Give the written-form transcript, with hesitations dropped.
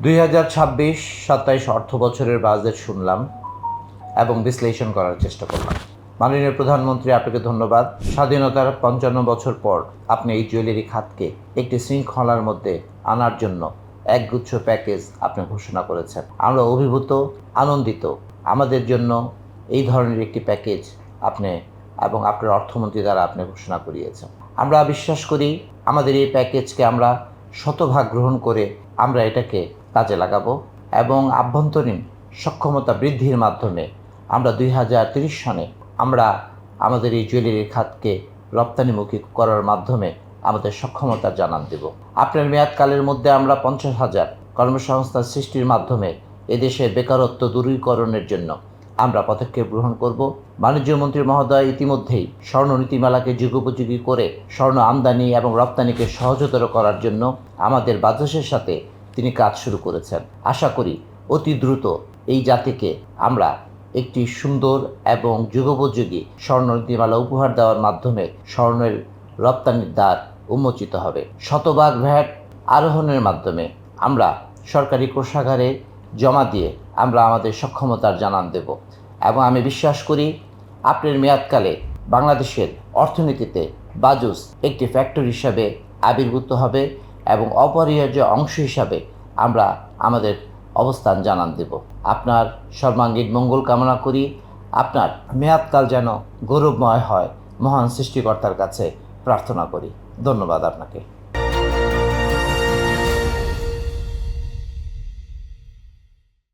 2026 27 অর্থ বছরের বাজেট শুনলাম এবং বিশ্লেষণ করার চেষ্টা করলাম। মাননীয় প্রধানমন্ত্রী, আপনাকে ধন্যবাদ। স্বাধীনতার 55 বছর পর আপনি এই জুয়েলারি খাতকে একটি শৃঙ্খলার মধ্যে আনার জন্য একগুচ্ছ প্যাকেজ আপনি ঘোষণা করেছেন। আমরা অভিভূত, আনন্দিত। আমাদের জন্য এই ধরনের একটি প্যাকেজ আপনি এবং আপনার অর্থমন্ত্রী দ্বারা আপনি ঘোষণা করিয়েছেন। আমরা বিশ্বাস করি আমাদের এই প্যাকেজকে আমরা শতভাগ গ্রহণ করে আমরা এটাকে কাজে লাগাবো এবং আভ্যন্তরীণ সক্ষমতা বৃদ্ধির মাধ্যমে আমরা 2030 সনে আমরা আমাদের এই জুয়েলারি খাতকে রপ্তানিমুখী করার মাধ্যমে আমাদের সক্ষমতার জানান দেব। আপনার মেয়াদকালের মধ্যে আমরা 50,000 কর্মসংস্থান সৃষ্টির মাধ্যমে এদেশের বেকারত্ব দূরীকরণের জন্য আমরা পদক্ষেপ গ্রহণ করব। বাণিজ্য মন্ত্রী মহোদয় ইতিমধ্যেই স্বর্ণ নীতিমালাকে যুগোপযোগী করে স্বর্ণ আমদানি এবং রপ্তানিকে সহজতর করার জন্য আমাদের বাজেটের সাথে তিনি কাজ শুরু করেছেন। আশা করি অতি দ্রুত এই জাতিকে আমরা একটি সুন্দর এবং যুগোপযোগী স্বর্ণ নীতিমালা উপহার দেওয়ার মাধ্যমে স্বর্ণের রপ্তানির দ্বার উন্মোচিত হবে। শতভাগ ভ্যাট আরোহণের মাধ্যমে আমরা সরকারি কোষাগারে জমা দিয়ে আমরা আমাদের সক্ষমতার জানান দেব এবং আমি বিশ্বাস করি আপনার মেয়াদকালে বাংলাদেশের অর্থনীতিতে বাজুস একটি ফ্যাক্টর হিসাবে আবির্ভূত হবে এবং অপরিহার্য অংশ হিসাবে আমরা আমাদের অবস্থান জানান দেব। আপনার সর্বাঙ্গীন মঙ্গল কামনা করি। আপনার মেয়াদকাল যেন গৌরবময় হয় মহান সৃষ্টিকর্তার কাছে প্রার্থনা করি। ধন্যবাদ আপনাকে।